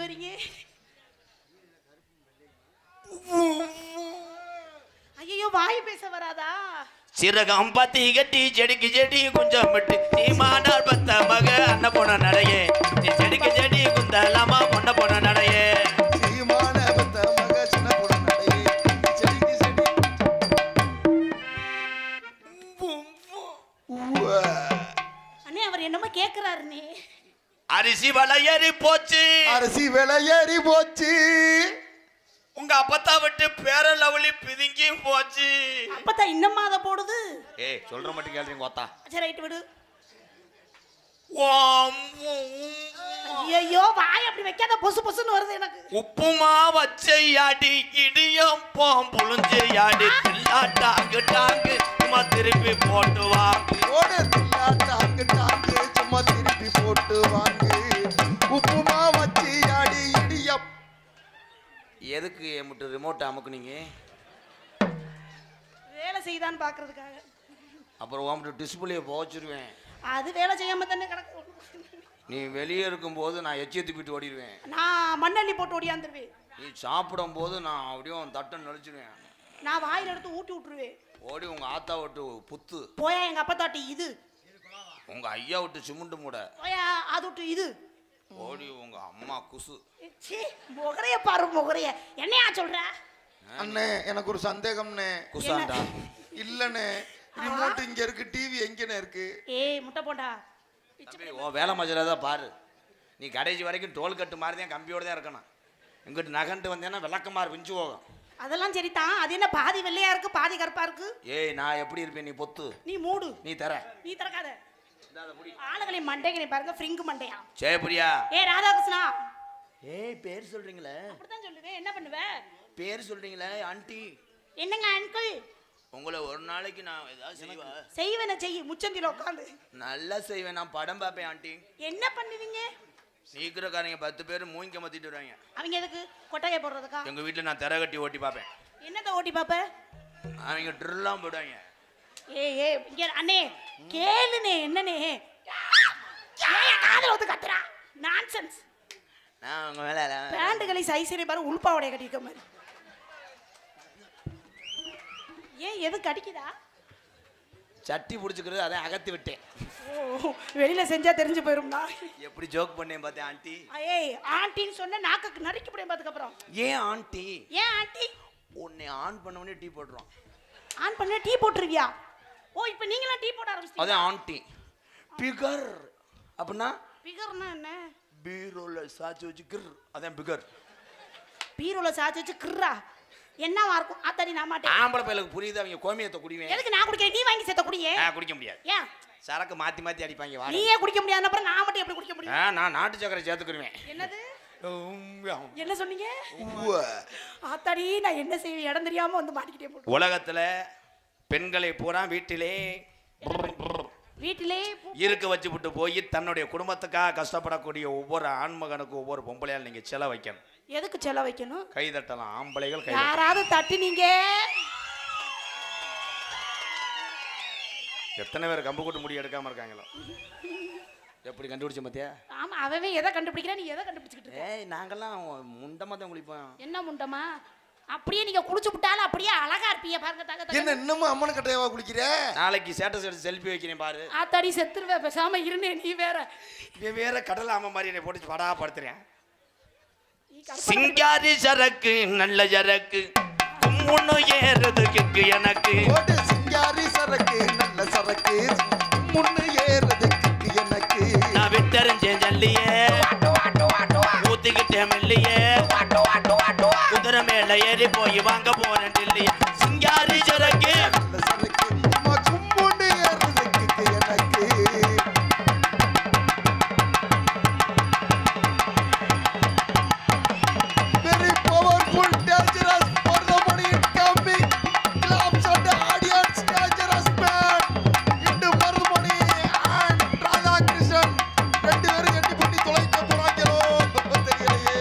வரீங்க? ஐயோ வாய் பேச வராதா? சிறகம் பத்தி கட்டி செடிக்கு செடி குஞ்சம் விட்டு சீமானார் பத்த மக அண்ண போன நடையே செடிக்கு செடி குந்தலாமா பொண்ண போன நடையே சீமான பத்த மக சின்ன போன நடையே செடிக்கு செடி அண்ணே அவர் என்னமோ கேக்குறாருனே. அரிசி விலை ஏறி போச்சு, அரிசி விலை ஏறி போச்சு, உங்க அப்பத்தா விட்டு பேர லவலி பிதுங்கி போச்சு. அப்பத்தா இன்னமா அத போடுது. ஏய் சொல்ற மட்டும் கேளுங்க ஓத்தா. சரி ரைட் விடு. ஐயோ வாய் அப்படி வைக்காத, பொசு பொசுன்னு வருது எனக்கு. உப்புமா வச்சையாடி இடியம் போம் புளிஞ்சையாடி தில்லாட்டாங்கு டாங்கு சும்மா திருப்பி போட்டு வா. ஓடு தில்லாட்டாங்கு டாங்கு சும்மா திருப்பி போட்டு வாங்க. உப்புமா வச்சு ஆடி இடியம். எதுக்கு என்கிட்ட ரிமோட் அமுக்குனீங்க? வேலை செய்தான்னு பாக்குறதுக்காக. அப்புறம் உன்கிட்ட டிஸ்பிளே போச்சிருவேன். அது வேலை செய்யாம தானே கிடக்கு. நீ வெளியே இருக்கும்போது நான் எச்சியை துப்பிட்டு ஓடிடுவேன். நான் மண்ணள்ளி போட்டு ஓடியாந்துருவேன். நீ சாப்பிடும் போது நான் அப்படியே தட்டை நடிச்சிடுவேன். நான் வாயில எடுத்து ஊட்டி விட்டுருவேன். ஓடி உங்க ஆத்தா விட்டு புத்து, போயா எங்க அப்பா தாட்டி இது, உங்க ஐயா விட்டு சிமெண்ட் மூட, போயா அது விட்டு இது, ஓடி உங்க அம்மா குசு. முகரைய பாரு முகரைய. என்னையா சொல்ற? அண்ணே எனக்கு ஒரு சந்தேகம்னே. குசாண்டா இல்லண்ணே, ரிமோட் இங்க இருக்கு, டிவி எங்கனே இருக்கு? ஏய் முட்டை போண்டா, ஓ வேலை மஜராதான் பாரு. நீ கடைசி வரைக்கும் டோல் கட்டு மாதிரி தான் கம்பியோட தான் இருக்கணும். இங்கிட்டு நகண்டு வந்தேன்னா விளக்கமாறு விஞ்சு போகும். அதெல்லாம் சரிதான். அது என்ன பாதி வெள்ளையா இருக்கு பாதி கருப்பா இருக்கு? ஏய் நான் எப்படி இருப்பேன்? நீ பொத்து, நீ மூடு, நீ தர, நீ திறக்காத. ஆளுகளை மண்டைக்கு நீ பாருங்க, ஃப்ரிங்கு மண்டையா. ஜெயபிரியா. ஏ ராதாகிருஷ்ணா. ஏய் பேர் சொல்றீங்களே? அப்படிதான் சொல்லுவேன். என்ன பண்ணுவ? பேர் சொல்றீங்களே ஆண்டி. என்னங்க அங்கிள்? உங்களை ஒரு நாளைக்கு நான் ஏதாவது செய்வேன். செய்வேன செய்ய முச்சந்தில உட்காந்து நல்லா செய்வேன். நான் படம் பார்ப்பேன் ஆண்டி. என்ன பண்ணுவீங்க? சீக்கிரக்காரங்க 10 பேர் மூங்கிக்க மத்திட்டு வருவாங்க. அவங்க எதுக்கு? கொட்டையை போடுறதுக்கா? எங்க வீட்டுல நான் திரை கட்டி ஓட்டி பார்ப்பேன். என்னத்தை ஓட்டி பாப்ப? அவங்க ட்ரில்லாம் போடுவாங்க. ஏய் இங்க அண்ணே கேளுனே. என்னனே ஏன் காதுல வந்து கத்துறா? நான்சென்ஸ். நான் உங்க மேல பேண்டுகளை சைஸரே பாரு, உள்பாவடைய கட்டிக்க மாதிரி. ஏன் எது கடிக்குதா? சட்டி பிடிச்சிக்கிறது அதை அகத்தி விட்டேன். ஓ வெளியில செஞ்சா தெரிஞ்சு போயிரும்னா. எப்படி ஜோக் பண்ணேன் பார்த்தேன் ஆண்டி. ஏய் ஆண்டின்னு சொன்ன நாக்கு நறுக்கி போடுறேன் பாத்துக்கு அப்புறம். ஏன் ஆண்டி? ஏன் ஆண்டி? உன்னை ஆன் பண்ண உடனே டீ போடுறோம். ஆன் பண்ண டீ போட்டுருவியா? ஓ இப்போ நீங்களாம் டீ போட ஆரம்பிச்சிட்டீங்க. அதான் ஆண்டி. பிகர் அப்படின்னா? பிகர்னா என்ன? பீரோல சாச்சி வச்சு கிர், அதான் பிகர். பீரோல சாச்சி வச்சு கிர்ரா என்னவா இருக்கும்? அத்தடி நான் மாட்டேன். ஆம்பளை பையலுக்கு புரியுது. அவங்க கோமியத்தை குடிவேன். எதுக்கு நான் குடிக்கிறேன்? நீ வாங்கி சேர்த்த குடியே. குடிக்க முடியாது. ஏன்? சரக்கு மாத்தி மாத்தி அடிப்பாங்க. நீயே குடிக்க முடியாது, அப்புறம் நான் மட்டும் எப்படி குடிக்க முடியும்? நான் நாட்டு சக்கரை சேர்த்துக்குருவேன். என்னது? என்ன சொன்னீங்க? ஆத்தாடி நான் என்ன செய்வேன்? இடம் தெரியாம வந்து மாட்டிக்கிட்டே போட்டு. உலகத்துல பெண்களை பூரா வீட்டிலே இருக்க வச்சு விட்டு போய் தன்னுடைய குடும்பத்துக்காக கஷ்டப்படக்கூடிய ஒவ்வொரு ஆண்மகனுக்கு ஒவ்வொரு பொம்பளையால் நீங்க செல வைக்கணும். எதுக்கு செல வைக்கணும்? கை தட்டலாம். ஆம்பளைகள் கை யாராவது தட்டினீங்க? எத்தனை பேர் கம்பு கூட்டு முடி எடுக்காம இருக்காங்களோ? எப்படி கண்டுபிடிச்ச மத்தியா? ஆமா அவன் எதை கண்டுபிடிக்கிறா, நீ எதை கண்டுபிடிச்சிட்டு இருக்க? ஏய் நாங்கெல்லாம் முண்டமா தான் குளிப்போம். என்ன முண்டமா? அப்படியே நீங்க குளிச்சு விட்டாலும் அப்படியே அழகா இருப்பீங்க பாருங்க. தங்க என்ன இன்னமும் அம்மன் கட்டையாவா குளிக்கிற? நாளைக்கு ஸ்டேட்டஸ் எடுத்து செல்ஃபி வைக்கிறேன் பாரு. ஆத்தாடி செத்துருவே, பேசாம இருந்தே. நீ வேற இவன் வேற கடல் ஆமை மாதிரி என்னை போட்டு படா படுத்துறேன். சிங்காரி சரக்கு நல்ல சரக்கு முன்னு ஏறதுக்கு எனக்கு. சிங்காரி சரக்கு நல்ல சரக்கு முன்னு ஏறதுக்கு எனக்கு. நான் விட்டறிஞ்சேன் ஜல்லியே ஊத்திக்கிட்டேன் மெல்லியே குதிரை மேல ஏறி போய் வாங்க போறேன் டெல்லியே. சிங்காரி சரக்கு நல்ல சரக்கு முன்னு ஏறதுக்கு எனக்கு. Very powerful, dangerous for the money incoming. Claps on the audience, dangerous man. இன்று மருதுமணி and ராதாகிருஷ்ணன் 2 பேரும் கட்டி பண்ணி தொலைக்க போறாங்களோ தெரியலையே.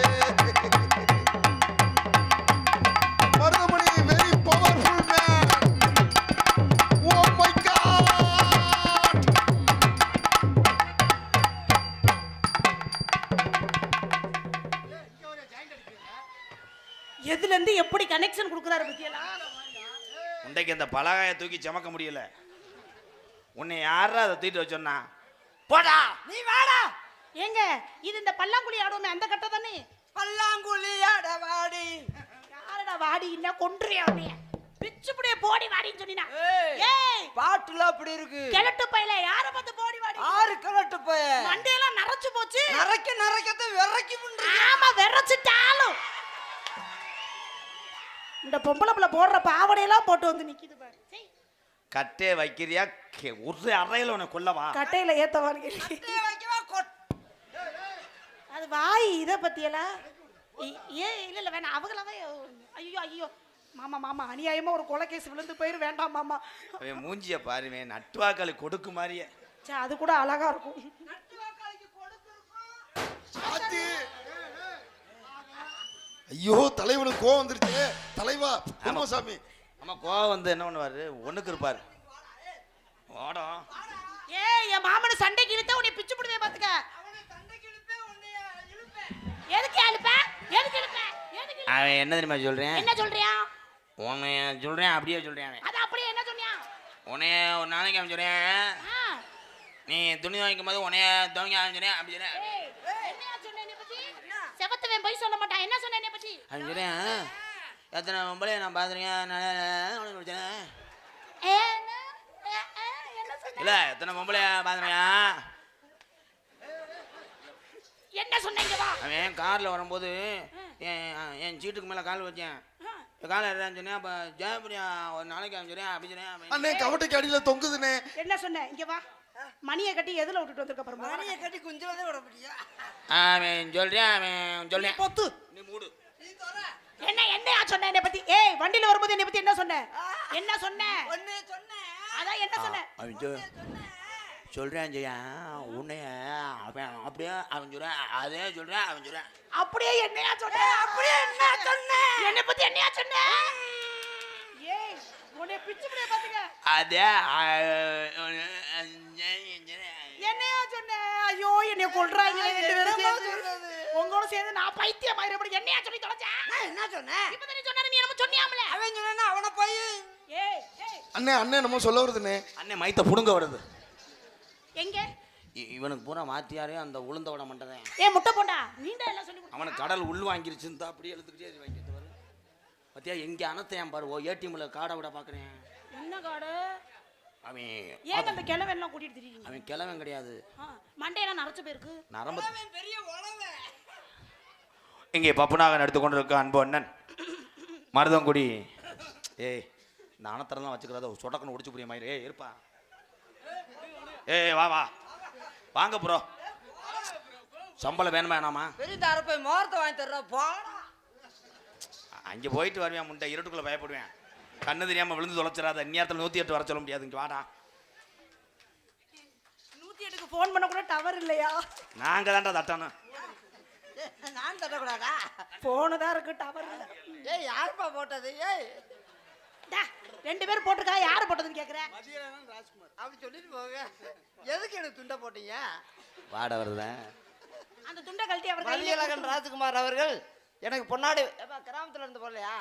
Maruthumani very powerful man. Connection கொடுக்குறாரு பத்தியலா. உண்டைக்கு அந்த பலகாயை தூக்கி சமக்க முடியல. உன்னை யாரா அதை தூக்கிட்டு வச்சோன்னா போடா நீ வாடா. ஏங்க இது இந்த பல்லாங்குழி ஆடுவோமே அந்த கட்ட தானே? பல்லாங்குழி ஆட வாடி. யாரடா வாடி இல்ல கொன்றியா அப்படியே பிச்சுப்படியே போடி வாடின்னு சொன்னா. ஏய் பாட்டுல அப்படி இருக்கு. கிழட்டு பையல யார பார்த்து போடி வாடி? ஆறு கிழட்டு பைய. மண்டையெல்லாம் நரைச்சு போச்சு. நரைக்கத விரைக்கி முண்டு. ஆமா விரைச்சிட்டாலும் இந்த பொம்பளை பிள்ளை போடுற பாவடையெல்லாம் போட்டு வந்து நிக்குது பாரு. கட்டே வைக்கிறியா ஒரு அறையில உன்னை கொல்லவா? கட்டையில ஏத்தவான்னு கேள்வி. அது வாய் இதை பத்தியெல்லாம் இல்ல வேணாம் அவங்களாவே. ஐயோ ஐயோ மாமா மாமா அநியாயமா ஒரு கொலை கேஸ் விழுந்து போயிரு வேண்டாம் மாமா. அவன் மூஞ்சிய பாருமே நட்டுவாக்காளி கொடுக்கு மாதிரியே. சே அது கூட அழகா இருக்கும். ஐயோ தலைவனுக்கு கோவம் வந்துருச்சு. தலைவா சாமி. ஆமா கோவம் வந்து என்ன பண்ணுவாரு? ஒண்ணுக்கு இருப்பாரு. ஓடம். ஏய் என் மாமனை சண்டைக்கு இழுத்தா உன்னை பிச்சு புடுவே பாத்துக்க. எதுக்கு அழுப்ப? எதுக்கு இழுப்ப? எதுக்கு? அவன் என்ன தெரியுமா சொல்றேன்? என்ன சொல்றியா? உன்னை சொல்றேன் அப்படியே சொல்றேன். அது அப்படியே என்ன சொன்னியா? உன்னை ஒரு நாளைக்கு அவன் சொல்றேன். நீ துணி வாங்கிக்கும் போது உன்னைய துணி சொல்றேன் அப்படி சொல்றேன். என்னையா சொன்ன என்னை பத்தி? செவத்தவன் போய் சொல்ல மாட்டான். என்ன சொன்ன என்னை பத்தி? அவன் சொல்றேன் எத்தனை பொம்பளை நான் பாத்துறேன் என்ன சொன்னேன்? இல்ல எத்தனை பொம்பளை பாத்துறியா? என்ன சொன்னீங்க? அவன் கார்ல வரும்போது என் சீட்டுக்கு மேல கால் வச்சேன். கால சொன்னேன். அப்ப ஜெயபிரியா ஒரு நாளைக்கு அவன் சொல்றேன் அப்படி சொல்றேன். அண்ணே கவட்டைக்கு அடியில தொங்குதுனே. என்ன சொன்ன? இங்க வா. மணியை கட்டி எதுல விட்டுட்டு வந்திருக்க பாரு. மணியை கட்டி குஞ்சலதே விட முடியா? அவன் சொல்றேன் பொத்து நீ மூடு. என்ன என்னையா சொன்ன என்னை பத்தி? ஏய் வண்டியில வரும்போது என்னை பத்தி என்ன சொன்ன? என்ன சொன்ன? ஒண்ணே சொன்னேன். அதான் என்ன சொன்ன? அவன் சொல்றேன் ஜெயா உன்னைய அவன் அப்படியே அவன் சொல்றேன் அதே சொல்றேன் அவன் சொல்றேன் அப்படியே என்னையா சொன்ன? அப்படியே என்ன சொன்ன? என்னை பத்தி என்னையா சொன்ன? ஏய் உன்னை பிச்சு புடிய பாத்துக்க. அதே என்னையா சொன்ன? ஐயோ என்னைய கொல்றாங்களே ரெண்டு பேரும் சேர்ந்து. உங்களோட சேர்ந்து நான் பைத்தியம் ஆயிரப்படி என்னையா சொல்லி தொலைச்சா? நான் என்ன சொன்னேன்? இப்ப நீ சொன்ன நீ என்ன சொன்னியாம்ல? அவன் சொன்னா அவன போய் ஏய் ஏய் அண்ணே அண்ணே நம்ம சொல்ல வருதுனே. அண்ணே மைத்த புடுங்க வருது. எங்க? இவனுக்கு பூரா மாத்தியாரே அந்த உளுந்த விட மாட்டேன். ஏய் முட்டை போண்டா நீண்ட எல்லாம் சொல்லி கொடு. அவனுக்கு கடல் உள் வாங்கிருச்சுன்னு தான் அப்படியே எழுத்துக்கிட்டே வாங்கிட்டு வர. பத்தியா எங்க அனத்தையான் பாரு. ஓ ஏடிஎம்ல காடை விட பாக்குறேன். என்ன காடு? அவன் ஏன் அந்த கிழவன் எல்லாம் கூட்டிட்டு திரிறீங்க? அவன் கிழவன் கிடையாது. மண்டையெல்லாம் நரைச்சு போயிருக்கு. நரம்பு பெரிய உலவே. இங்கே பப்புனாக எடுத்து கொண்டு இருக்க அன்பு அண்ணன் மருதங்குடி. ஏய் இந்த அனத்தரெல்லாம் வச்சுக்கிறத சொடக்கன்னு உடிச்சு புரிய மாதிரி. ஏய் இருப்பா. ஏய் வா வா வாங்க ப்ரோ. சம்பளம் வேணுமா வேணாமா? பெரிய தரப்பை மோரத்தை வாங்கி தர்ற போடா. அங்கே போயிட்டு வருவேன் முண்டை இருட்டுக்குள்ள பயப்படுவேன். கண்ணு தெரியாம விழுந்து தொலைச்சிடாத. இந்நேரத்தில் 108 வர சொல்ல முடியாது. இங்கே வாடா. 108க்கு ஃபோன் பண்ண கூட டவர் இல்லையா? நாங்க தான்டா தட்டணும். நான் தட்டக்கூடாதா? போனு தான் இருக்கு டவர் இல்ல. ஏய் யாருப்பா போட்டது? ஏய் டா ரெண்டு பேரும் போட்டுருக்கா யாரு போட்டதுன்னு கேக்குறேன். மதியரன் ராஜ்குமார் அப்படி சொல்லிட்டு போங்க. எதுக்கு எனக்கு துண்டை போட்டீங்க? வாட வருதா? அந்த துண்டை கழட்டி அவர் கையில மதியழகன் ராஜ்குமார் அவர்கள் எனக்கு பொன்னாடி கிராமத்துல இருந்து போடலையா?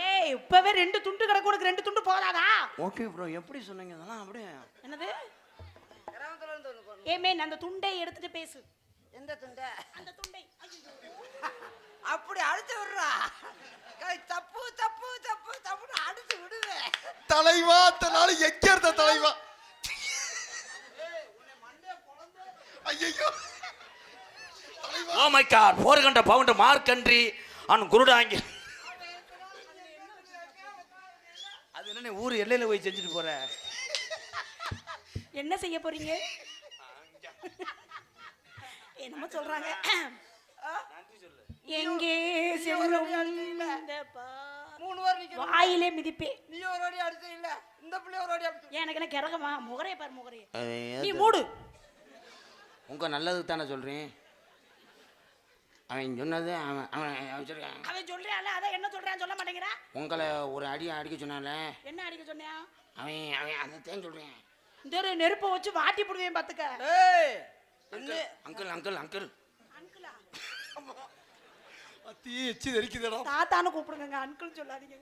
ஏய் இப்பவே ரெண்டு துண்டு கிடக்கு. உனக்கு ரெண்டு துண்டு போதாதா? ஓகே ப்ரோ எப்படி சொன்னீங்க? அதெல்லாம் அப்படியே என்னது? கிராமத்துல இருந்து வந்து போடல. ஏய் மேன் அந்த துண்டை எடுத்துட்டு பேசு. எந்த துண்டை? அந்த துண்டை. அப்படி அடிச்சு விடுறா. தப்பு தப்பு தப்பு தப்புன்னு அடிச்சு விடுவே. தலைவா தனால எங்க இருந்த தலைவா? ஐயோ தலைவா. ஓ மை காட் 400 பவுண்ட் மார்க்கண்ட்ரி ஆன் குருடாங்கி. அது என்ன ஊர் எல்லையில போய் செஞ்சுட்டு போற? என்ன செய்ய போறீங்க? என்னமோ சொல்றாங்க. எங்கே செல்லும் இந்த 3 வாரம் நிக்க வாயிலே மிதிப்பே. நீ ஒரு அடி அடிச்ச இல்ல இந்த பிள்ளை ஒரு அடி அடிச்சு. எனக்கு என்ன கிறகமா? முகரைய பாரு முகரைய. நீ நீ மூடு. உங்க நல்லதுக்கு தானே சொல்றேன். அவன் சொன்னது அவன் சொல்றான். அவன் சொல்றான்ல அத என்ன சொல்றான் சொல்ல மாட்டேங்கறா. உங்களை ஒரு அடி அடிக்க சொன்னானே. என்ன அடிக்க சொன்னியா? அவன் அதான் சொல்றேன். இந்த நெருப்பை வச்சு வாட்டி புடுவேன் பாத்துக்க. ஏய் அங்கிள் அங்கிள் அங்கிள் அங்கிளா? அத்தி எச்சி தெரிக்குதுடா. தாத்தான்னு கூப்பிடுங்க, அங்கிள் சொல்லாதீங்க.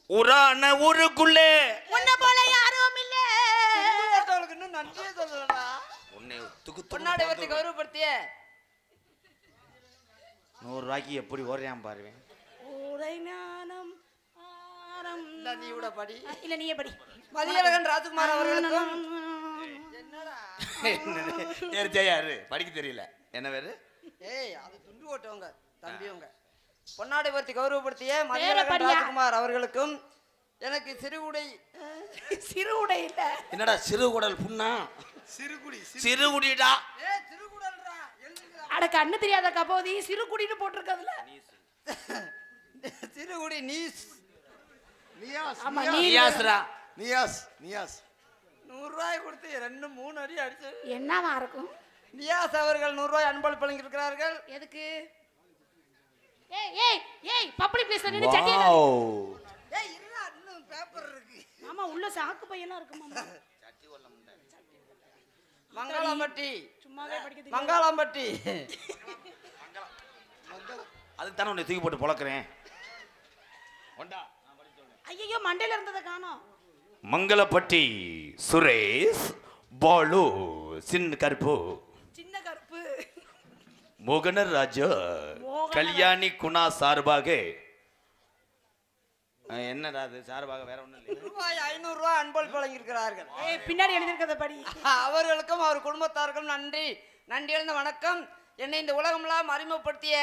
உரான ஊருக்குள்ளே உன்னை போல யாரும் இல்ல. அவளுக்கு இன்னும் நன்றியே சொல்லலடா. உன்னை பொன்னாடை வர்த்தி கௌரவப்படுத்திய 100 ரூபாய்க்கு எப்படி ஓடுறான் பாருவேன். உரை ஞானம் ஆரம். நீ கூட படி. இல்ல நீயே படி. மதியழகன் ராஜ்குமார் அவர்களுக்கும் சரி யாரு படிக்க தெரியல என்ன பேரு? ஏய் அது துண்டு ஓட்டவங்க தம்பியவங்க. பொன்னாடை வர்த்தி கௌரவப்படுத்திய பேரை மதியழகன் படியா. ராஜ்குமார் அவர்களுக்கும் எனக்கு சிறு உடை சிறு உடை இல்ல. என்னடா சிறு குடல் புண்ணா? சிறுகுடி சிறு குடிடா. சிறு குடல்ரா எழுதுங்கடா. அட கண்ணு தெரியாத கபோதி சிறு குடின்னு போட்டிருக்கதுல. சிறு குடி நீஸ். நியாஸ். ஆமா, நியாஸ்ரா. நியாஸ். நியாஸ் 100 ரூபாய் கொடுத்து 2-3 அடி அடிச்சு. என்னவா இருக்கும்? நியாஸ் அவர்கள் 100 ரூபாய் அன்பளிப்பு வழங்கியிருக்கிறார்கள். எதுக்கு? ஏய் ஏய் ஏய் பப்ளிக் பிளேஸ்ல நின்னு சட்டியல. வாவ். ஏய் இருடா இன்னும் பேப்பர் இருக்கு. ஆமா உள்ள சாக்கு பையெல்லாம் இருக்கு மாமா. மங்களாம்பட்டி. சும்மாவே படிக்க தெரியும். மங்களாம்பட்டி. அதுக்கு தானே உன்னை தூக்கி போட்டு பொளக்குறேன். ஒண்டா ஐயோ மண்டையில இருந்தத காணோம். மங்களப்பட்டி சுரேஷ் பாலு சின்ன கருப்பு சின்ன கருப்பு. மோகனராஜா கல்யாணி குணா சார்பாக என்னடா அது சார்பாக வேற ஒண்ணும் இல்லை. ரூபாய் 500 ரூபாய் அன்பளிப்பு வழங்கியிருக்கிறார்கள். ஏய் பின்னாடி எழுதிருக்கத படி. அவர்களுக்கும் அவர் குடும்பத்தாருக்கும் நன்றி. நன்றி எழுந்த வணக்கம். என்னை இந்த உலகமெல்லாம் அறிமுகப்படுத்திய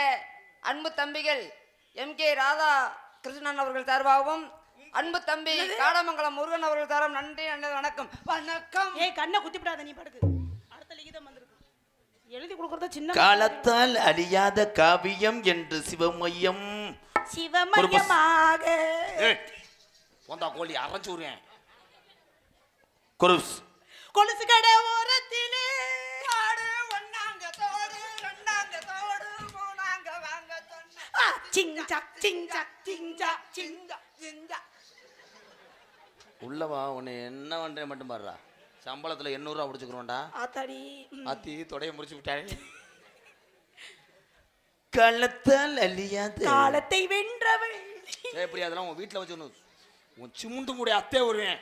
அன்பு தம்பிகள் MK ராதா கிருஷ்ணன் அவர்கள் சார்பாகவும் அன்பு தம்பி காடமங்கலம் முருகன் அவர்கள் சார்பாகவும் நன்றி வணக்கம். வணக்கம். ஏய் கண்ணை குத்திவிடாத நீ படுக்கு. அடுத்த லிகிதம் வந்திருக்கு. எழுதி கொடுக்கறத சின்ன காலத்தால் அழியாத காவியம் என்று சிவமயம் சிவமயமாக போந்தா கோழி அரைச்சுறேன். குருஸ் கொலுசு கடை ஓரத்திலே ஆடு ஒண்ணாங்க தோடு ரெண்டாங்க தோடு மூணாங்க வாங்க சொன்ன சிஞ்சா சிஞ்சா சிஞ்சா சிஞ்சா சிஞ்சா. உள்ளவா உன்னை என்ன பண்றேன் மட்டும் பாடுறா. சம்பளத்துல 800 ரூபா முடிச்சுக்கிறோம்டா. ஆத்தாடி அத்தி தொடைய முடிச்சு விட்டாரு. காலத்தால் அழியாத காலத்தை வென்றவள். எப்படி அதெல்லாம் உன் வீட்டில் வச்சு உன் சிமுண்டு மூடி அத்தே வருவேன்.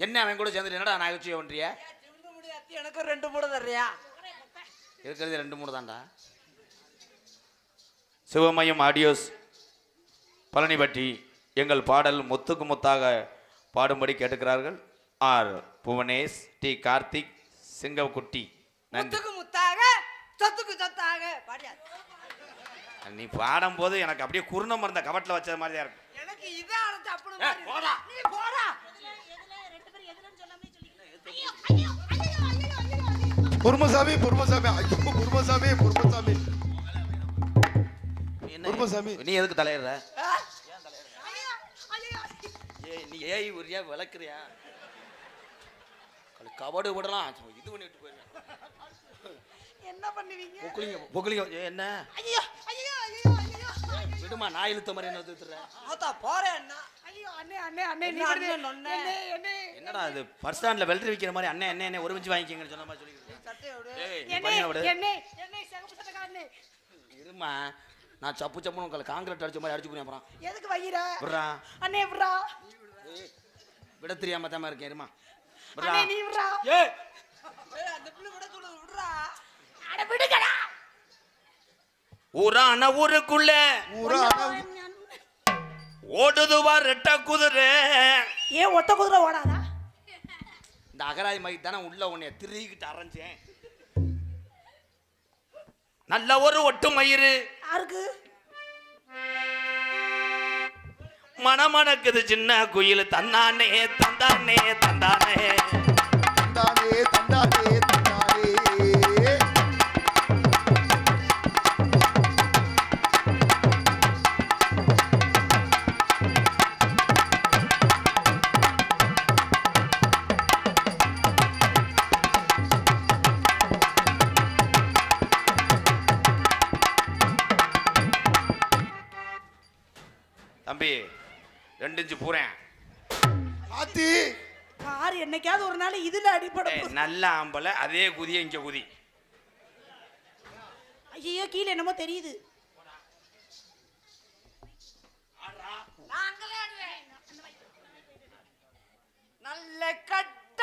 என்ன அவன் கூட சேர்ந்துட்டு என்னடா நான் வச்சு ஒன்றிய எனக்கு 2 மூட தர்றியா? இருக்கிறது 2-3 தான்டா. சிவமயம் ஆடியோஸ் பழனிப்பட்டி எங்கள் பாடல் முத்துக்கு முத்தாக பாடும்படி கேட்டுக்கிறார்கள். ஆர் புவனேஷ் டி கார்த்திக் சிங்கக்குட்டி. நன்றி. முத்துக்கு முத்தாக சொத்துக்கு சொத்தாக பாடியா. நீ பாடும் போது எனக்கு அப்படியே குருணம் மறந்த கவட்டில் வச்சது மாதிரி தான் இருக்கும். எனக்கு இதே அழைச்சு அப்படி போடா. நீ போடா. பொறுமசாமி பொறுமசாமி ஐயோ பொறுமசாமி பொறுமசாமி பொறுமசாமி. நீ எதுக்கு தலையிடுற? நீ ஏய் உரியா விளக்குறியா? கபடு விடலாம் இது பண்ணிட்டு போயிருவேன். என்ன பண்ணுவீங்க? பொக்குலிங்க என்ன ஐயோ ஐயோ ஐயோ ஐயோ விடுமா நான் இழுத்த மாதிரி என்ன தூத்துறேன். ஆத்தா போறேன் அண்ணா. ஐயோ அண்ணே அண்ணே அண்ணே நீ என்ன வருது. அண்ணே, நொண்ணே. அண்ணே அண்ணே என்னடா அது பஸ் ஸ்டாண்ட்ல வெல்ட்ரி விக்கிற மாதிரி அண்ணே அண்ணே அண்ணே ஒரு மிஞ்சி வாங்கிக்கங்கன்னு சொன்ன மாதிரி சொல்லிக்கிறேன். சட்டையை விடு. ஏய் நீ அண்ணே பண்ணியா விடு. அண்ணே அண்ணே சகப்பு சட்டக்காரனே. இருமா நான் சப்பு சப்புன்னு உங்களுக்கு காங்கிரீட் அடிச்ச மாதிரி அடிச்சு போறேன். அப்புறம் எதுக்கு வையிரா? விடுறா. அண்ணே விடுறா. விட தெரியாம தான் இருக்கேன். இருமா விடுறா. அண்ணே நீ விடுறா. ஏய் ஏய் அந்த பிள்ளை விட சொல்லுது விடுறா. அட விடுங்கடா. ஊரான ஊருக்குள்ள ஓடுதுவா ரெட்ட குதிரை. ஏன் ஒத்த குதிரை ஓடாதா? இந்த அகராதி மாதிரி தானே உள்ள உன்னைய திருகிட்டு அரைஞ்சேன். நல்ல ஒரு ஒட்டு மயிறு யாருக்கு? மணமணக்குது சின்ன குயில் தந்தானே தந்தானே தந்தானே தந்தானே தந்தானே தந்தானே. தம்பி 2 இன்ச்சு பூரேன். ஆத்தி கார் என்னைக்காவது ஒரு நாள் இதுல அடிபட நல்ல ஆம்பளை அதே குதிய இங்க குதி. ஐயோ கீழே என்னமோ தெரியுது. கல்ல கட்ட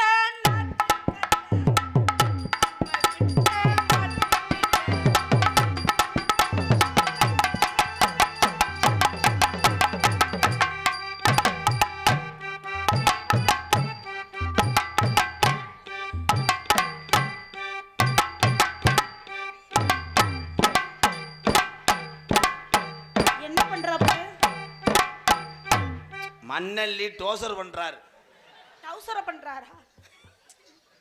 என்ன பண்றாப்பு? மண்ணல்லி டோசர் பண்றாரு. டவுசர பண்றாரா?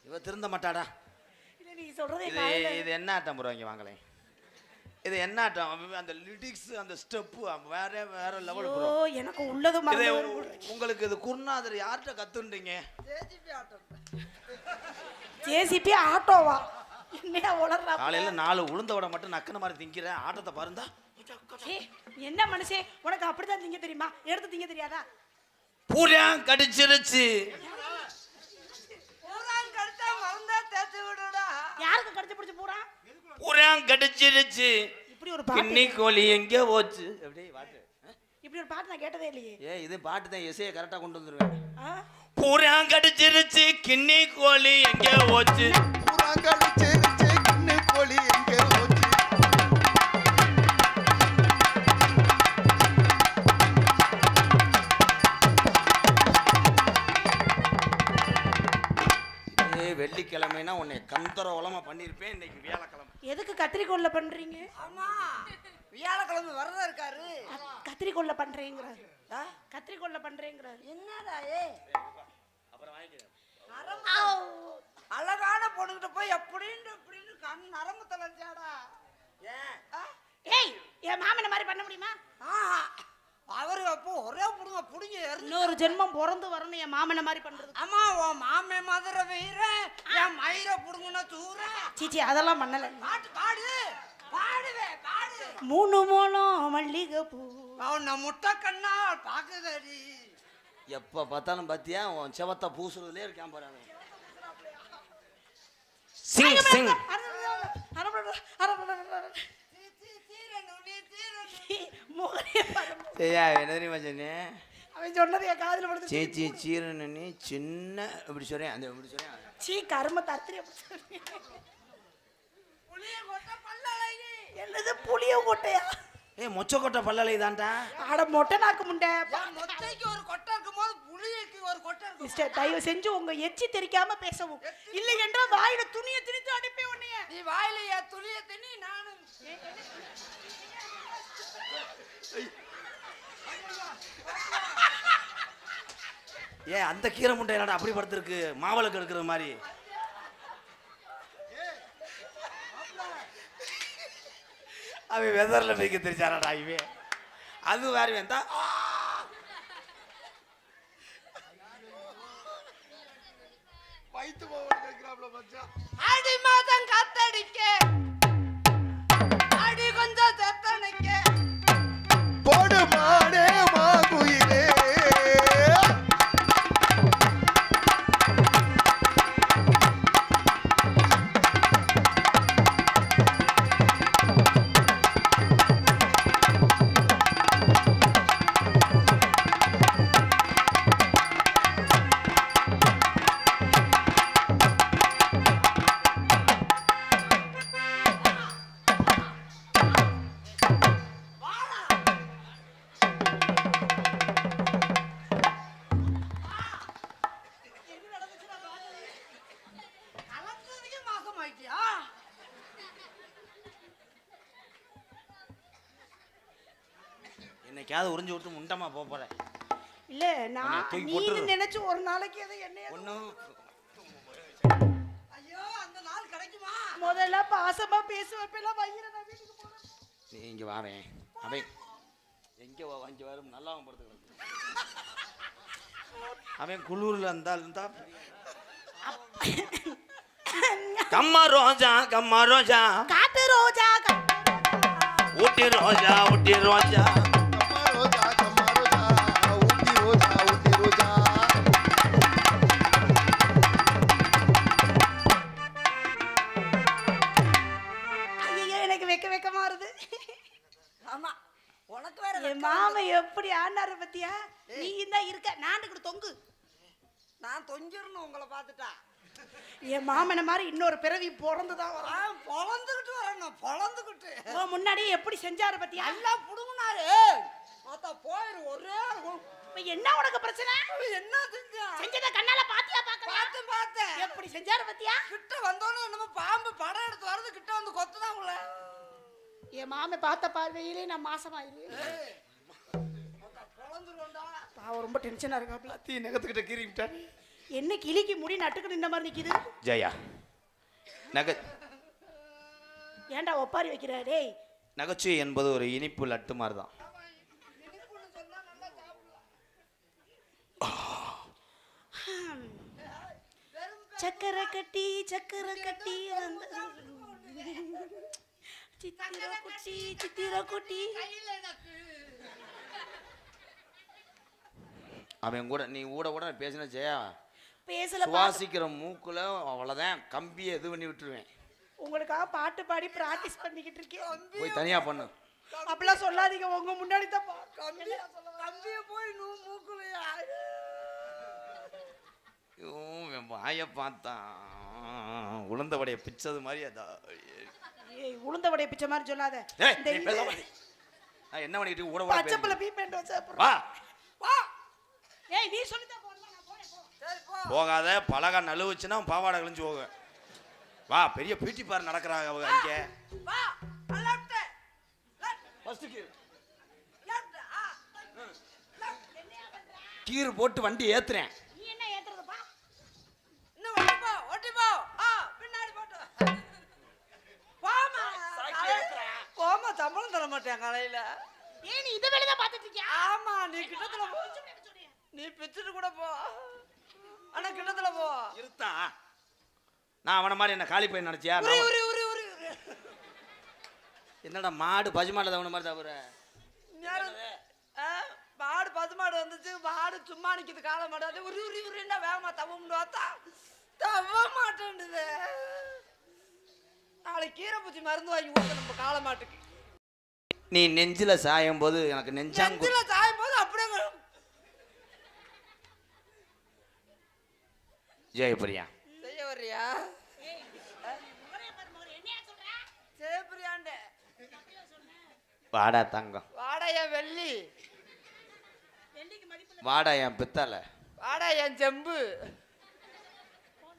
இவ திருந்த மாட்டாடா. இல்ல நீ சொல்றதே இது காலையில. இது என்ன ஆட்டம் போடுவாங்க வாங்களே. இது என்ன ஆட்டம்? அந்த லிரிக்ஸ் அந்த ஸ்டெப் வேற வேற லெவல் ப்ரோ. ஓ எனக்கு உள்ளது இது மறந்து. உங்களுக்கு இது குருநாதர் யார்கிட்ட கத்துன்றீங்க? ஜேசிபி ஆட்டோவா? என்னையா உளறா? காலையில 4 உளுந்த வடை மட்டும் நக்கன மாதிரி திங்கிறேன். ஆட்டத்தை பாருந்தா. ஏய், என்ன மனுஷே உனக்கு அப்படிதான் திங்க தெரியுமா? எடுத்து திங்க தெரியாதா? பூரா கடிச்சிருச்சு. பூரான் கடிச்சா மறந்தா தேய்ச்சி விடுடா. யாருக்கு கடிச்சு பிடிச்சு போறான்? பூரா கடிச்சிருச்சு. இப்படி ஒரு கிண்ணி பாட்டு, கோழி எங்க போச்சு? அப்படியே பாட்டு. இப்படி ஒரு பாட்டு நான் கேட்டதே இல்லையே. இது பாட்டு தான் எஸ்ஏ கரெக்டா கொண்டு வந்துருவேன். ஆ? பூரா கடிச்சிருச்சு கிண்ணி கோழி எங்க போச்சு? பூரா கடிச்சிருச்சு கிண்ணி கோழி எங்க போச்சு? வெள்ளிக்கிழமைனா உன்னை கந்தரவலமா பண்ணிருப்பேன். இன்னைக்கு வியாழக்கிழமை. எதுக்கு கத்திரிக்கோல்ல பண்றீங்க? ஆமா வியாழக்கிழமை வரதா இருக்காரு. கத்திரிக்கோல்ல பண்றேங்கிறாரு. கத்திரிக்கோல்ல பண்றேங்கிறாரு. என்னடா அழகான பொண்ணுகிட்ட போய் எப்படின்னு இப்படின்னு கண் நரம்பு தலைச்சாடா. ஏய், என் மாமனை மாதிரி பண்ண முடியுமா? அவரு அப்போ ஒரே புடுங்க புடிங்க இன்னொரு ஜென்மம் பிறந்து வரணும் என் மாமனை மாதிரி பண்றது. ஆமா உன் மாமே மதுரை வீரன் என் மயிரை புடுங்கன்னா சூற. சீச்சி அதெல்லாம் பண்ணல. பாட்டு பாடு பாடுவே பாடு. 3 மூலம் மல்லிகை பூ அவன் முட்டை கண்ணால் பாக்குதடி. எப்ப பார்த்தாலும் பாத்தியா உன் செவத்த பூசுறதுலயே இருக்கான் பாரு. சிங் சிங் என்ன தெரியுமா சொன்னே? அவன் சொன்னது என் காதுல விழுந்து. சேச்சி சீரனி சின்ன இப்படி சொல்றேன் அந்த இப்படி சொல்றேன். சீ கர்ம தத்திரி. புளிய கொட்டை பல்லழகி. என்னது புளிய கொட்டையா? மொச்சக்கொட்டை பல்லலை தான்டா. அட மொட்டை நாக்கு முண்டை. மொட்டைக்கு ஒரு கொட்டை இருக்கும்போது புளியக்கு ஒரு கொட்டை இருக்கும். மிஸ்டர் தயவு செஞ்சு உங்க எச்சி தெரிக்காம பேசவும். இல்லை என்றால் வாயில துணியை திணித்து அனுப்பி உன்னைய. நீ வாயில என் துளிய திணி நானும். அந்த கீரை முட்டை என்னடா அப்படி படுத்திருக்கு மாவளுக்கு எடுக்கிற மாதிரி. அவன் வெதர்ல போய்க்க தெரிச்சாராடா இவே. அது வேற வேண்டா. வைத்து போவன் கேக்குறாப்ல மச்சான். அடி மாதம் காத்தடிக்க அடி கொஞ்சம் செத்தனைக்க போடு மாடே மாகுயிலே. கலந்ததுக்கே மாசம் ஆயிட்டியா? என்னைக்காவது உறிஞ்சு விட்டு முண்டமா போறேன். இல்ல நான் நீங்க நினைச்சு ஒரு நாளைக்கு எதை என்னைய ஒன்னும் ஐயோ அந்த நாள் கிடைக்குமா? முதல்ல பாசமா பேசுவேப்பெல்லாம் வயிற நான் வீட்டுக்கு போறேன். நீ இங்க வாரேன். அவன் எங்க வாங்கி வரும் நல்லா படுத்து. அவன் குளூர்ல இருந்தா கம்மா ரோஜா காட்டு ரோஜா ஊட்டி ரோஜா கம்மா ரோஜா ஊட்டி ரோஜா. ஐயோ எனக்கு வெக்கமா வருது. ஆமா உனக்கு வேற என் மாமா எப்படி ஆனாரு பத்தியா? நீ தான் இருக்க நாண்டுக்கு தொங்கு. நான் தொங்கிடணும் உங்களை பார்த்துட்டா. என் மாமனை மாதிரி இன்னொரு பிறவி பிறந்துதான் வரும். பொழந்துக்கிட்டு வரணும், பொழந்துக்கிட்டு. முன்னாடியே எப்படி செஞ்சாரு பத்தியா? எல்லாம் புடுங்கினாரு. பார்த்தா போயிரு ஒரே. இப்ப என்ன உனக்கு பிரச்சனை? என்ன செஞ்சா? செஞ்சத கண்ணால பாத்தியா? பார்த்தேன். எப்படி செஞ்சாரு பத்தியா? கிட்ட வந்தோன்னு நம்ம பாம்பு படம் எடுத்து வரது கிட்ட வந்து கொத்துதான் உள்ள. என் மாமன் பார்த்த பார்வையிலே நான் மாசமாயிரு. பொழந்துருவோண்டா. பாவம் ரொம்ப டென்ஷனா இருக்காப்ல. தீ நகத்துக்கிட்ட கீறிவிட்டான். என்ன கிளிக்கு முடி நட்டுக்கு நின்ன மாதிரி நிக்குது? ஜெயா ஏன்டா ஒப்பாரி வைக்கிற? டேய், நகைச்சுவை என்பது ஒரு இனிப்பு லட்டு மாதிரி தான். சக்கரை கட்டி சித்திர குட்டி அவன் கூட நீ கூட பேசின ஜெயா, பேசல. சுவாசிக்கிற மூக்குல அவ்வளவுதான் கம்பியை இது பண்ணி விட்டுருவேன். உங்களுக்காக பாட்டு பாடி பிராக்டிஸ் பண்ணிக்கிட்டு இருக்கேன். போய் தனியா பண்ணு. அப்படிலாம் சொல்லாதீங்க, உங்க முன்னாடி தான் கம்பிய போய் மூக்குலையா? வாய பார்த்தான் உளுந்த வடைய பிச்சது மாதிரி. உளுந்த வடைய பிச்சை மாதிரி சொல்லாத. என்ன பண்ணிட்டு கூட பச்சைப்பல பீப்பேண்ட் வச்சா வா வா. ஏய், நீ சொல்லிதான் போறேன், நான் போறேன். சரி போ. போகாத, பலகா நழுவுச்சுன்னா பாவாடை கழிஞ்சு போக. வா, பெரிய பியூட்டி பார் நடக்கிறாங்க அவங்க இங்க. வா. லெஃப்ட். ஃபர்ஸ்ட் கீர். லெஃப்ட். கீர் போட்டு வண்டி ஏத்துறேன். நீ என்ன ஏத்துறதுப்பா? இன்னும் ஓட்டி போ. பின்னாடி போட்டு. போமா. போமா, சம்பளம் தர மாட்டேன் காலையில. ஏய், நீ இத வேலை தான் பார்த்துட்டு இருக்கியா? ஆமா, நீ கிட்டத்துல போ. நீ பிச்சுட்டு கூட போ. ஆனா கிட்டத்துல போ. இருத்தா, நான் அவன மாதிரி என்ன காலி பையன் நினைச்சியா? என்னடா மாடு பசுமாடு தவண மாதிரி தவிர மாடு பசுமாடு வந்துச்சு. மாடு சும்மா நிக்குது, காலை மாடு. அது உருன்னா வேகமா தவ மாட்டேன்டுது. நாளைக்கு கீரை பூச்சி மருந்து வாங்கி கொடுத்த நம்ம காலை மாட்டுக்கு. நீ நெஞ்சில சாயும் போது எனக்கு நெஞ்சில சாயும் போது அப்படியே ஜெயபிரியா செய்ய வர்றியா? ஜெயபிரியாண்ட வாடா தங்கம், வாடா என் வெள்ளி, வாடா என் பித்தளை, வாடா என் செம்பு,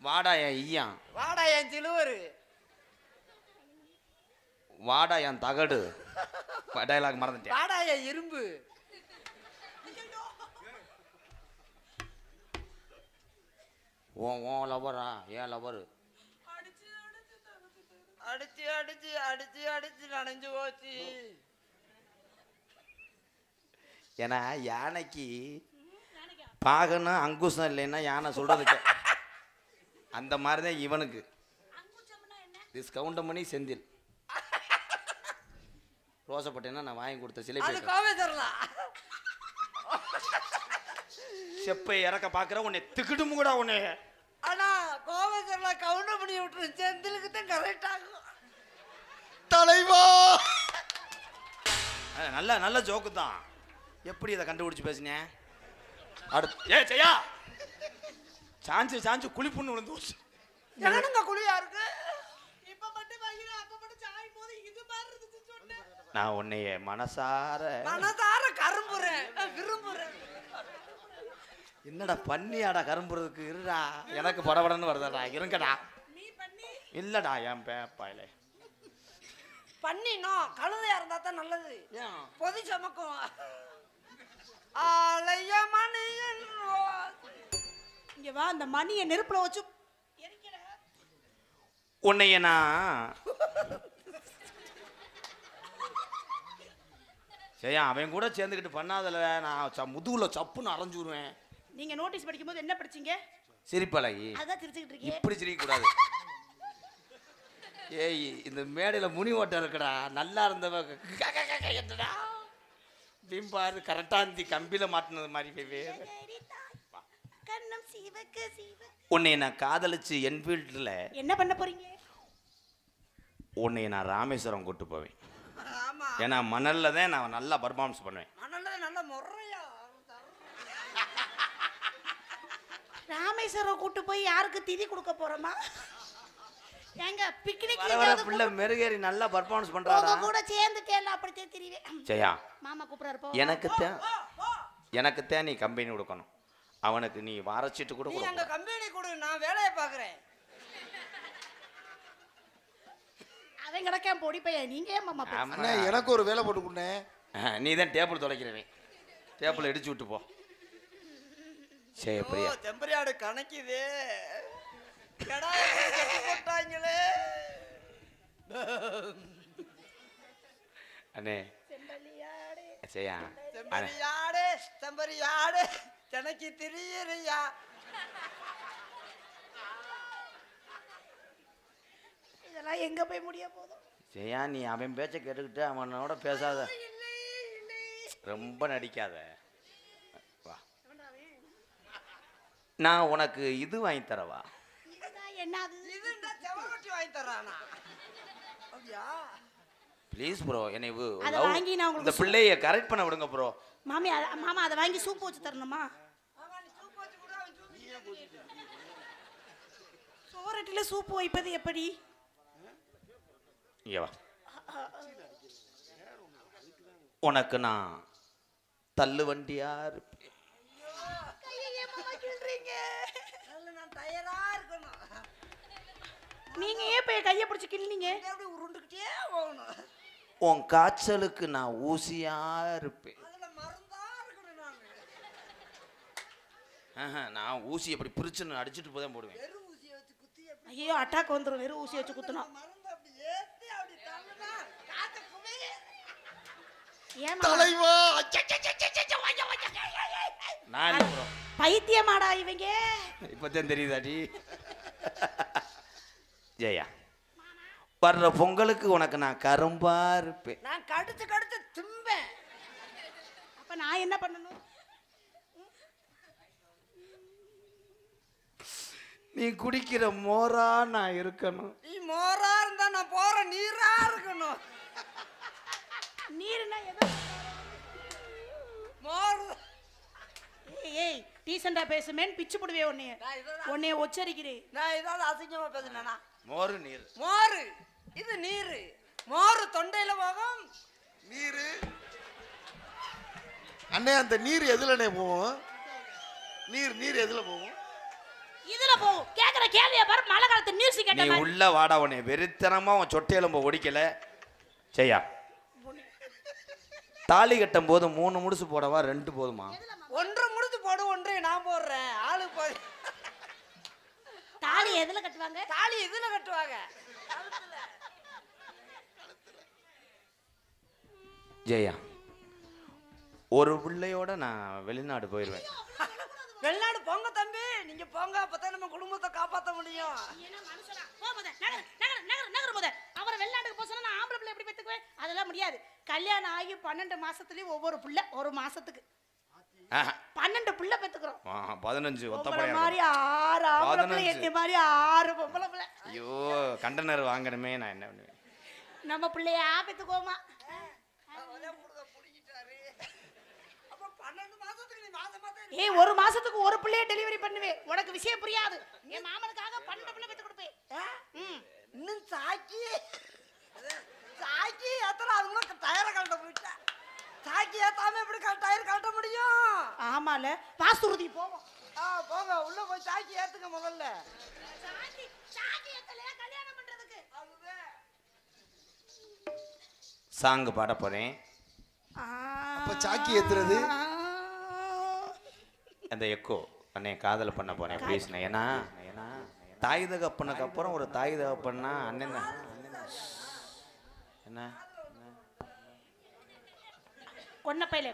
வாடா என் ஈயான், வாடா என் சிலுவரு, வாடா என் தகடு. டயலாக் மறந்துட்டேன். வாடா என் இரும்பு. ஓ லவரா? ஏன் லவரு? அடிச்சு அடிச்சு அடிச்சு அடிச்சு நனைஞ்சு போச்சு. ஏன்னா யானைக்கு பாகனும் அங்குசம் இல்லைன்னா யானை சொல்றதுக்கு அந்த மாதிரிதான் இவனுக்கு. டிஸ்கவுண்ட் பண்ணி செந்தில் ரோசப்பட்டேன்னா நான் வாங்கி கொடுத்த சிலை அது கோவை தரலாம். செப்பை இறக்க பாக்குற உன்னை திக்கிட்டும் கூட உன்னை. ஆனா கோவை தரலாம் கவுண்டர் பண்ணி விட்டுரு. செந்திலுக்கு தான் கரெக்ட் ஆகும். தலைவா, நல்ல நல்ல ஜோக்கு தான். எப்படி இதை கண்டுபிடிச்சு பேசினேன்? அடுத்து ஏ செய்யா சாஞ்சு சாஞ்சு குளிப்புன்னு விழுந்து போச்சு. என்னங்க குழியா இருக்கு? இப்ப மட்டும் வையில அப்ப மட்டும் சாய் போது இது மாதிரி இருந்துச்சு சொன்னேன். நான் உன்னைய மனசார கரும்புறேன், விரும்புறேன். என்னடா பண்ணியாடா கரும்புறதுக்கு? இருடா, எனக்கு படபடன்னு வருதாடா. இருங்கடா. நீ பண்ணி இல்லடா என் பேப்பாயில பண்ணினோம். கழுதையா இருந்தா தான் நல்லது. ஏன் பொதி சமக்கும். ஆலய மணியன் இங்க வா, அந்த மணியை நெருப்புல வச்சு எரிக்கிற. உன்னைய நான் சரியா அவன் கூட சேர்ந்துக்கிட்டு பண்ணாதல நான் முதுகுல சப்புன்னு அரைஞ்சுருவேன். நீங்க நோட்டீஸ் படிக்கும்போது என்ன படிச்சீங்க? சிரிப்பழகி. அதான் சிரிச்சுக்கிட்டு இருக்கீங்க. இப்படி சிரிக்க கூடாது. ஏய், இந்த மேடையில முனி ஓட்டம் இருக்குடா. நல்லா இருந்தவ என்னடா பிம்பாரு கரெக்டாந்தி கம்பியில மாட்டினது மாதிரி. உன்னை நான் காதலிச்சு என்ஃபீல்டில் என்ன பண்ண போறீங்க? உன்னை நான் ராமேஸ்வரம் கூட்டு போவேன். ஆமா, ஏன்னா மணல்ல தான் நான் நல்லா பர்ஃபார்மன்ஸ் பண்ணுவேன். மணல்ல நல்ல முறையா. கோடீஸ்வரரை கூட்டு போய் யாருக்கு திதி கொடுக்க போறோமா? ஏங்க பிக்னிக் வர வர பிள்ளை மெருகேறி நல்லா பர்ஃபார்மன்ஸ் பண்றாடா. கூட சேர்ந்து கேள அப்படியே தெரியுவே. ஜெயா மாமா கூப்பிடுறாரு போ. எனக்கு தான் நீ கம்பெனி கொடுக்கணும். அவனுக்கு நீ வாரச்சீட்டு கூட நீ கொடு. அங்க கம்பெனி கொடு, நான் வேலையை பார்க்கறேன். அவன் கிடக்க பொடி பையன், நீங்க ஏன் மாமா பேசுறீங்க? அண்ணே எனக்கு ஒரு வேலை போட்டு கொடுண்ணே. நீ தான் டேபிள் துடைக்கிறவன். டேபிள் இடிச்சு விட்டு போ. சரி பிரியா. செம்பரியாடு கணக்குது. கடாயை கட்டி போட்டாங்களே. அண்ணே செம்பலியாடே. சரியா? செம்பரியாடு செம்பரியாடு எனக்கு தெரியறியா? இதெல்லாம் எங்க போய் முடிய போகுது? ஜெயா நீ அவன் பேச்ச கேட்டுக்கிட்டு அவனோட பேசாத, ரொம்ப நடிக்காத. வா, நான் உனக்கு இது வாங்கி தரவா? இதுதான் என்னது? இதுண்டா செவரொட்டி வாங்கி தரானா? அப்படியா? ப்ளீஸ் ப்ரோ, என்னை அத வாங்கி நான் உங்களுக்கு இந்த பிள்ளைய கரெக்ட் பண்ண விடுங்க ப்ரோ. மாமா அதை வாங்கி சூப் வச்சு தரணுமா? ஆமா, நீ சூப் வச்சு கூட அவன் சூப். சோரட்டில சூப் வைப்பது எப்படி? இங்க வா. உனக்கு நான் தள்ளு வண்டியா இருப்பேன். நான் தயாரா இருக்கணும். நீங்க ஏன் போய் கையை பிடிச்சி கிள்ளிங்க? எப்படி உருண்டுக்கிட்டே போகணும். உன் காய்ச்சலுக்கு நான் ஊசியா இருப்பேன். அதுல மருந்தா இருக்கணும். நான் ஊசி எப்படி பிரிச்சுன்னு அடிச்சுட்டு போதான் போடுவேன். வெறும் ஊசியை வச்சு குத்தி ஐயோ அட்டாக் வந்துடும். வெறும் ஊசி வச்சு குத்தணும். மருந்து அப்படி ஏத்தி அப்படி தள்ளுனா காத்த குமையே. ஏன் தலைவா நான் ப்ரோ பைத்தியமாடா இவங்க? இப்பதான் தெரியுதாடி. ஜெயா, வர்ற பொங்கலுக்கு உனக்கு நான் கரும்பா இருப்பேன். நான் கடுத்து கடுத்து திம்பேன். அப்ப நான் என்ன பண்ணணும்? நீ குடிக்கிற மோரா நான் இருக்கணும். நீ மோரா இருந்தா நான் போற நீரா இருக்கணும். நீர்னா எது? மோர். ஏய் டீசெண்டா பேசுமேன் பிச்சு போடுவே உன்னைய. உன்னைய உச்சரிக்கிறேன். நான் ஏதாவது அசிங்கமா பேசுனேனா? மோரு நீர். மோரு இது நீரு. மோரு தொண்டையில போகும். நீரு அண்ணே, அந்த நீர் எதுலண்ணே போகும்? நீர் எதுல போகும்? இதுல போ. கேக்குற கேள்விய பாரு. மழை காலத்து நியூஸ் நீ கேட்ட மாதிரி. உள்ள வாடா, உன்னை வெறித்தனமா உன் சொட்டையெலும்ப ஒடிக்கல. ஜெயா, தாலி கட்டும் போது 3 முடிச்சு போடவா 2 போதுமா? ஒன்று முடிச்சு போடு, ஒன்று நான் போடுறேன். ஆளு போய் தாலி எதுல கட்டுவாங்க? தாலி இதுல கட்டுவாங்க. ஜெயா, ஒரு பிள்ளையோட நான் வெளிநாடு போயிடுவேன். வெளிநாடு போங்க தம்பி, நீங்க போங்க. அப்பதான் நம்ம குடும்பத்தை காப்பாற்ற முடியும். என்ன மனுஷனா? போ முத. நகர் நகர் நகர் நகர் முத. அவரை வெளிநாட்டுக்கு போக சொன்னா நான் ஆம்பளை பிள்ளை எப்படி பெத்துக்குவேன்? அதெல்லாம் முடியாது. கல்யாணம் ஆகி 12 மாசத்துலயும் ஒவ்வொரு பிள்ளை. ஒரு மாசத்துக்கு 12 பிள்ளை பெத்துக்கிறோம். 15 ஒத்த உங்களை பையன். மாதிரி 6 ஆம்பளை பிள்ளை, 15. என்னை மாதிரி 6 பொம்பளை பிள்ளை. ஐயோ, கண்டனர் வாங்கணுமே, நான் என்ன பண்ணுவேன்? நம்ம பிள்ளையா பெத்துக்கோமா? அப்ப 12 மாசத்துக்கு நீ மாசம் மாசம் ஏய், ஒரு மாசத்துக்கு ஒரு பிள்ளைய டெலிவரி பண்ணுவேன். உனக்கு விஷயம் புரியாது. என் மாமனுக்காக 12 பிள்ளை பெத்து கொடுப்பேன். இன்னும் சாக்கி ஏத்தல. அதுக்குள்ள டயரை கழட்ட போயிட்டேன். சாக்கி ஏத்தாம எப்படி டயர் கழட்ட முடியும்? ஆமால, பாசுருதி போவோம். போங்க உள்ள போய் சாக்கி ஏத்துங்க முதல்ல. சாக்கி ஏத்தலையா கல்யாணம் பண்றதுக்கு? சாங் பாட போறேன். அப்ப சாக்கி ஏத்துறது அந்த எக்கோ அண்ணே காதல் பண்ண போறேன் ப்ளீஸ். ஏன்னா தாய் தகப்பனுக்கு அப்புறம் ஒரு தாய் தகப்பன்னா அண்ணன் தான். என்ன கொன்ன பையில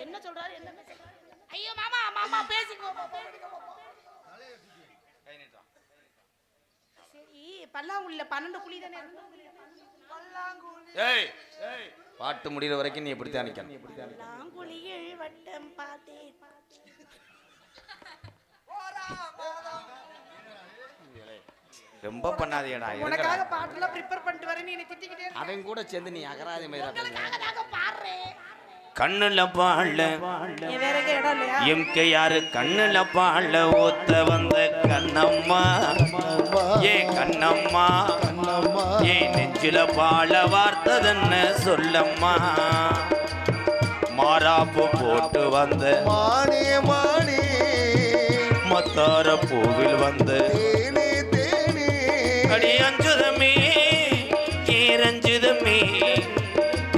என்ன சொல்றாரு? என்ன சொல்றாரு? ஐயோ மாமா மாமா பேசிக்கோ. சரி, பல்லாங்குழில 12 குழி தானே. ஏய் பாட்டு முடிகிற வரைக்கும் நீ எப்படி தான் நிக்கணும். பல்லாங்குழியில் வட்டம் பார்த்தேன். ரொம்ப பண்ணாதேடா. உனக்காக பாட்டுலாம் ப்ரிப்பேர் பண்ணிட்டு வரேன். நீ என்ன திட்டிக்கிட்டே இருக்க. அவன் கூட சேர்ந்து நீ அகராதி மாதிரி உங்களுக்காக நாங்க பாடுறேன். கண்ணுல பாழ என் வேறக்கு இடம் இல்லையா எம்கே யாரு கண்ணுல பாழ ஊத்த வந்த கண்ணம்மா ஏ கண்ணம்மா ஏ நெஞ்சில பாழ வார்த்ததன்னு சொல்லம்மா மாறாப்பு போட்டு வந்த மானே மானே மத்தார பூவில் வந்த தேனே தேனே அடி அஞ்சுதமே ஏ ரஞ்சுதமே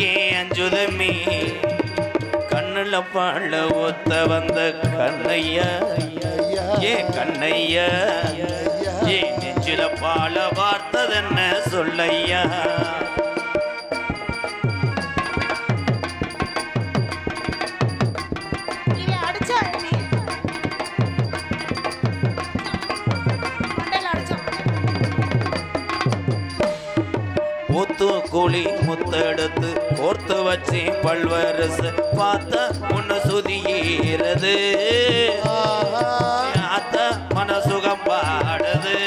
ஏ அஞ்சுதமே கண்ணுல பாழ ஊத்த வந்த கண்ணையா ஏ கண்ணையா ஏ நெஞ்சில பாழ வார்த்ததென்ன சொல்லையா இவன் அடிச்சா நீ மண்டையில அடிச்சான் முத்து கூலி முத்தெடுத்து கோர்த்து வச்சு பல்வரசு பார்த்த உன்ன சுதியேறது அத்த மனசுகம் பாடுது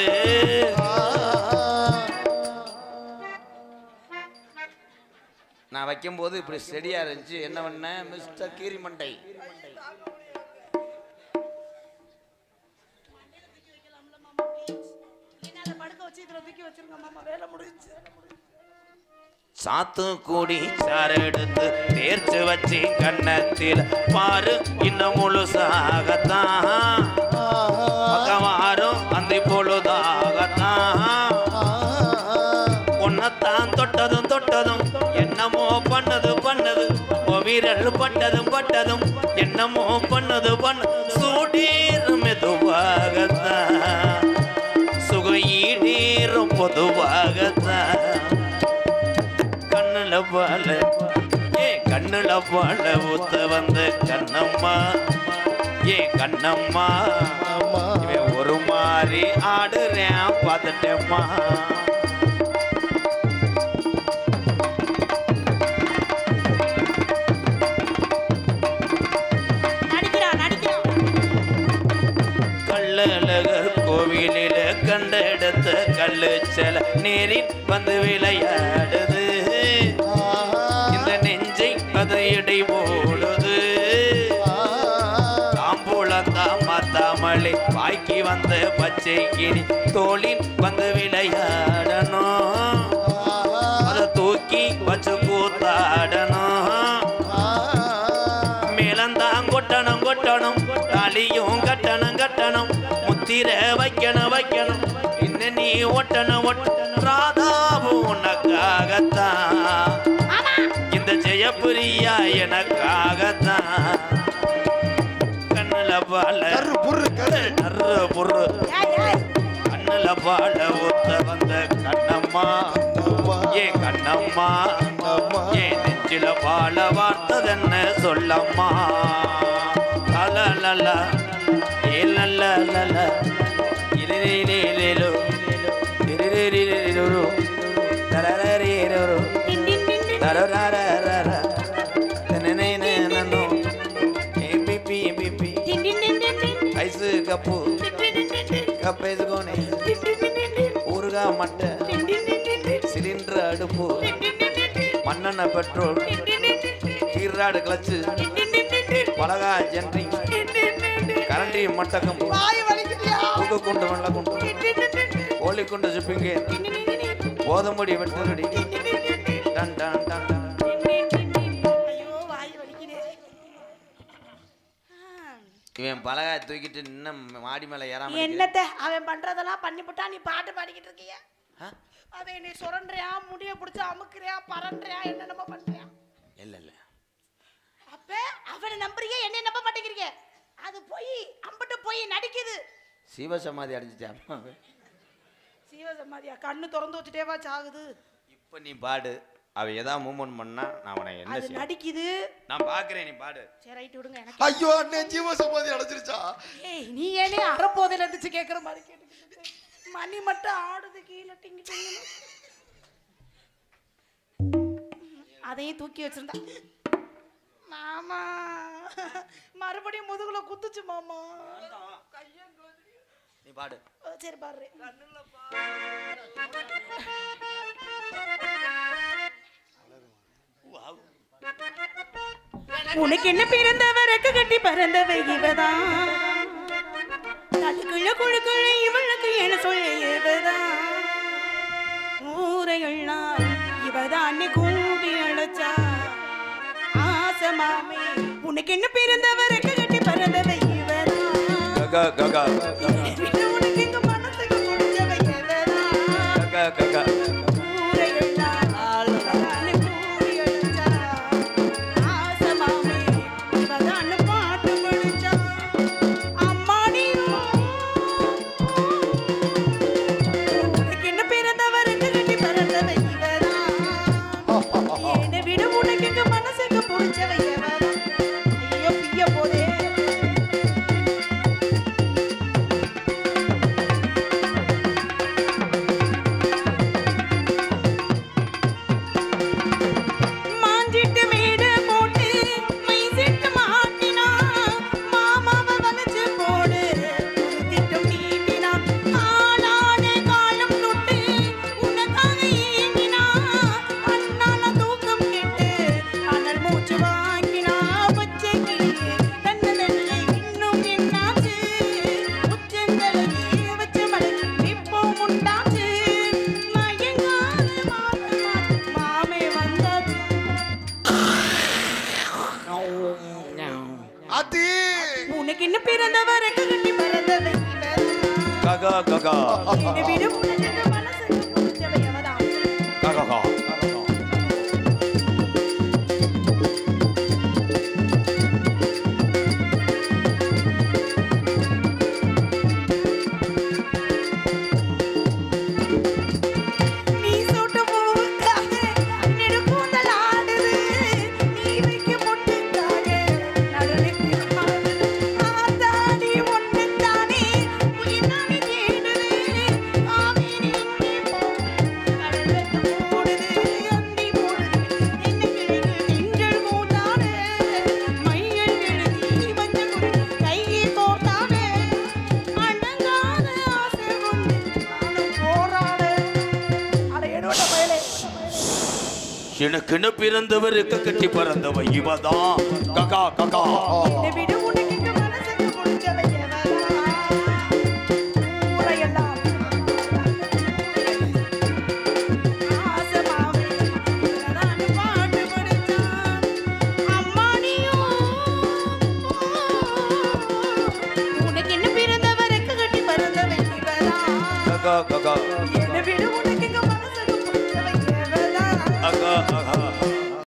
நான் வைக்கும்போது இப்படி செடியா இருந்துச்சு என்ன பண்ண மிஸ்டர் கீரிமண்டை என்னால படுக்க வச்சு இதுல தூக்கி வச்சிருங்க மாமா வேலை முடிஞ்சு சாத்து கூடி சாறு எடுத்து தேர்ச்சி வச்சு கண்ணத்தில் பாரு இன்னும் முழுசாகத்தான் பக்கவாரும் அந்த பொழுதாகத்தான் உன்னத்தான் தொட்டதும் தொட்டதும் என்னமோ பண்ணது பண்ணது வீரல் பட்டதும் பட்டதும் என்னமோ பண்ணது பண்ண சூடீரும் மெதுவாகத்தான் சுகையீடீரும் பொதுவாகத்தான் கண்ணுல பால ஏ கண்ணுல பால ஊத்த வந்த கண்ணம்மா ஏ கண்ணம்மா இவன் ஒரு மாதிரி ஆடுறேன் பார்த்துட்டேம்மா கள்ளழகர் கோவிலில கண்ட இடத்த கல்லு செல நீரில் வந்து விளையாடுது இந்த நெஞ்சை அது இடை போடுது தாம்பூலந்தான் மாத்தாமலை வாய்க்கு வந்த பச்சை கிளி தோளில் வந்து விளையாடணும் அதை தூக்கி வச்சு கூத்தாடணும் மேலந்தான் கொட்டணும் கொட்டணும் தாலியும் கட்டணும் கட்டணும் முத்திர வைக்கணும் வைக்கணும் இன்னும் நீ ஒட்டணும் ஒட்டணும் ராதாவும் உனக்காகத்தான் இந்த ஜெயபுரியா எனக்காகத்தான் கண்ணுல பால நர்ரு புர்ரு கண்ணுல பால ஊத்த வந்த கண்ணம்மா ஏ கண்ணம்மா ஏ நெஞ்சில பால வார்த்ததென்ன சொல்லம்மா லலலல ஏ லலலல இரிரிரிரிரு இரிரிரிரிரு தரரரிரு தரரரரர தனனனனனோ ஏ பிபி பிபி ஐஸ் கப்பு கப்பேசுகோனே ஊறுகா மட்டை சிலிண்டர் அடுப்பு மண்ணெண்ண பெட்ரோல் கீராடு கிளச்சு பலகா ஜென்ட்ரி கரண்டி மட்டக்கம் தூக்கு குண்டு வெள்ள குண்டு கோழி குண்டு சிப்பிங்க போதமுடி வெட்டுரடி டன் டன் டன் டன் ஐயோ வாய் வலிக்குதே இவன் பலகா தூக்கிட்டு இன்னும் மாடி மேல ஏறாம என்னத்த அவன் பண்றதெல்லாம் பண்ணிவிட்டா நீ பாட்டு பாடிக்கிட்டு இருக்கிய அவன் நீ சுரண்டுறியா முடிய பிடிச்சு அமுக்குறியா பறன்றியா என்னென்னமோ பண்றியா இல்ல இல்ல அப்ப அவனை நம்புறீங்க என்ன நம்ப மாட்டேங்கிறீங்க அது போய் அம்பட்டு போய் நடிக்குது சிவசமாதி அடைஞ்சிட்டான் சீவசமாதியா கண்ணு திறந்து வச்சுட்டேவா சாகுது இப்ப நீ பாடு அவ ஏதா மூவ்மெண்ட் பண்ணா நான் அவனை என்ன அது செய்ய நடிக்குது நான் பாக்குறேன் நீ பாடு சரி ரைட் விடுங்க எனக்கு ஐயோ அண்ணே ஜீவசமாதி அடைச்சிருச்சா ஏய் நீ ஏனே அறப்போதையில இருந்துச்சு கேக்குற மாதிரி கேட்டுக்கிட்டு மணி மட்டும் ஆடுது கீழே டிங்கி டிங்கி அதையும் தூக்கி வச்சிருந்தா மாமா மறுபடியும் முதுகுல குத்துச்சு மாமா நீ பாடு சரி பாரு உனக்கு என்ன பிறந்தவ ரெக்க கட்டி பறந்தவ இவதான் தட்டுக்குள்ள குழுக்குள்ள இவளுக்கு என்ன சொல்ல இவதான் ஊரையெல்லாம் இவதான் அன்னை கூவி அழைச்சா ஆசமாமே உனக்கு என்ன பிறந்தவ ரெக்க கட்டி பறந்தவ இவதான் உனக்கு எங்க மனசுக்கு பிடிச்சவ இவதான் உனக்கு என்ன பிறந்தவ ரெக்க கட்டி பறந்தவ ககா ககா இந்த வீடு உனக்கு மனசுக்கு பிடிச்சவ எவதான் ககா எனக்கு என்ன பிறந்தவர் ரெக்க கட்டி பறந்தவ இவதான் ககா ககா இந்த வீடு உனக்கு எங்க மனசுக்கு பிடிச்சவ எவதான் ஊரையெல்லாம் ஆசமாவே இவதான் பாட்டு படிச்சான் அம்மாடியும் உனக்கு என்ன பிறந்தவ ரெக்க கட்டி பறந்தவ இவதான் ககா ககா இந்த வீடு